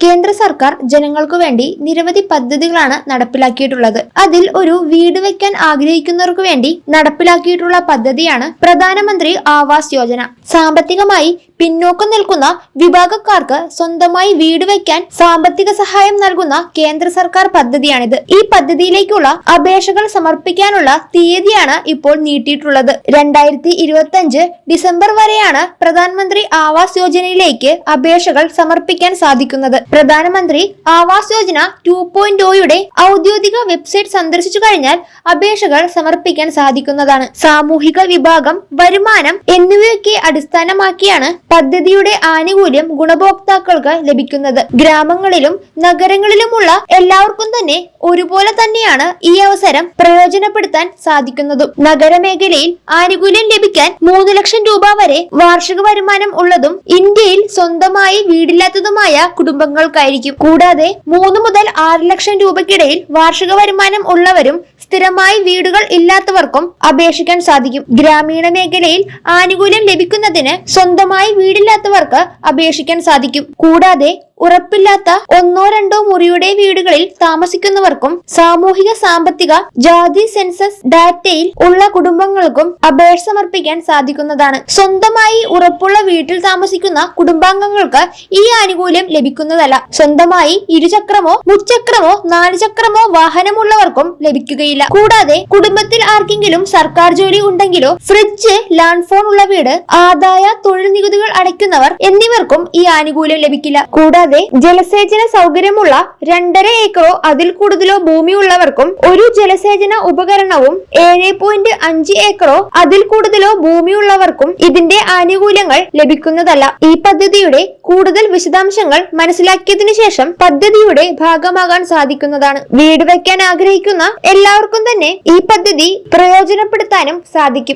കേന്ദ്ര സർക്കാർ ജനങ്ങൾക്കു വേണ്ടി നിരവധി പദ്ധതികളാണ് നടപ്പിലാക്കിയിട്ടുള്ളത്. അതിൽ ഒരു വീട് വെക്കാൻ ആഗ്രഹിക്കുന്നവർക്ക് വേണ്ടി നടപ്പിലാക്കിയിട്ടുള്ള പദ്ധതിയാണ് പ്രധാനമന്ത്രി ആവാസ് യോജന. സാമ്പത്തികമായി പിന്നോക്കം നിൽക്കുന്ന വിഭാഗക്കാർക്ക് സ്വന്തമായി വീട് വെക്കാൻ സാമ്പത്തിക സഹായം നൽകുന്ന കേന്ദ്ര സർക്കാർ പദ്ധതിയാണിത്. ഈ പദ്ധതിയിലേക്കുള്ള അപേക്ഷകൾ സമർപ്പിക്കാനുള്ള തീയതിയാണ് ഇപ്പോൾ നീട്ടിയിട്ടുള്ളത്. 2025 ഡിസംബർ വരെയാണ് പ്രധാനമന്ത്രി ആവാസ് യോജനയിലേക്ക് അപേക്ഷകൾ സമർപ്പിക്കാൻ സാധിക്കുന്നത്. പ്രധാനമന്ത്രി ആവാസ് യോജന 2.0യുടെ ഔദ്യോഗിക വെബ്സൈറ്റ് സന്ദർശിച്ചു കഴിഞ്ഞാൽ അപേക്ഷകൾ സമർപ്പിക്കാൻ സാധിക്കുന്നതാണ്. സാമൂഹിക വിഭാഗം, വരുമാനം എന്നിവയൊക്കെ അടിസ്ഥാനമാക്കിയാണ് പദ്ധതിയുടെ ആനുകൂല്യം ഗുണഭോക്താക്കൾക്ക് ലഭിക്കുന്നത്. ഗ്രാമങ്ങളിലും നഗരങ്ങളിലുമുള്ള എല്ലാവർക്കും തന്നെ ഒരുപോലെ തന്നെയാണ് ഈ അവസരം പ്രയോജനപ്പെടുത്താൻ സാധിക്കുന്നതും. നഗരമേഖലയിൽ ആനുകൂല്യം ലഭിക്കാൻ 3 ലക്ഷം രൂപ വരെ വാർഷിക വരുമാനം ഉള്ളതും ഇന്ത്യയിൽ സ്വന്തമായി വീടില്ലാത്തതുമായ കുടുംബങ്ങൾക്കായിരിക്കും. കൂടാതെ 3 മുതൽ 6 ലക്ഷം രൂപയ്ക്കിടയിൽ വാർഷിക വരുമാനം ഉള്ളവരും സ്ഥിരമായി വീടുകൾ ഇല്ലാത്തവർക്കും അപേക്ഷിക്കാൻ സാധിക്കും. ഗ്രാമീണ മേഖലയിൽ ആനുകൂല്യം ലഭിക്കുന്നതിന് സ്വന്തമായി വീടില്ലാത്തവർക്ക് അപേക്ഷിക്കാൻ സാധിക്കും. കൂടാതെ ഉറപ്പില്ലാത്ത 1-2 മുറിയുടെ വീടുകളിൽ താമസിക്കുന്നവർക്കും സാമൂഹിക സാമ്പത്തിക ജാതി സെൻസസ് ഡാറ്റയിൽ ഉള്ള കുടുംബങ്ങൾക്കും അപേക്ഷ സമർപ്പിക്കാൻ സാധിക്കുന്നതാണ്. സ്വന്തമായി ഉറപ്പുള്ള വീട്ടിൽ താമസിക്കുന്ന കുടുംബാംഗങ്ങൾക്ക് ഈ ആനുകൂല്യം ലഭിക്കുന്നതല്ല. സ്വന്തമായി ഇരുചക്രമോ മുച്ചക്രമോ 4 ചക്രമോ വാഹനമുള്ളവർക്കും ലഭിക്കുകയില്ല. കൂടാതെ കുടുംബത്തിൽ ആർക്കെങ്കിലും സർക്കാർ ജോലി ഉണ്ടെങ്കിലോ ഫ്രിഡ്ജ്, ലാൻഡ് ഫോൺ ഉള്ള വീട്, ആദായ തൊഴിൽ നികുതികൾ അടയ്ക്കുന്നവർ എന്നിവർക്കും ഈ ആനുകൂല്യം ലഭിക്കില്ല. കൂടാതെ ജലസേചന സൗകര്യമുള്ള 2.5 ഏക്കറോ അതിൽ കൂടുതലോ ഭൂമിയുള്ളവർക്കും ഒരു ജലസേചന ഉപകരണവും 7.5 ഏക്കറോ അതിൽ കൂടുതലോ ഭൂമിയുള്ളവർക്കും ഇതിന്റെ ആനുകൂല്യങ്ങൾ ലഭിക്കുന്നതല്ല. ഈ പദ്ധതിയുടെ കൂടുതൽ വിശദാംശങ്ങൾ മനസ്സിലാക്കിയതിനു ശേഷം പദ്ധതിയുടെ ഭാഗമാകാൻ സാധിക്കുന്നതാണ്. വീട് വെക്കാൻ ആഗ്രഹിക്കുന്ന എല്ലാവർക്കും തന്നെ ഈ പദ്ധതി പ്രയോജനപ്പെടുത്താനും സാധിക്കും.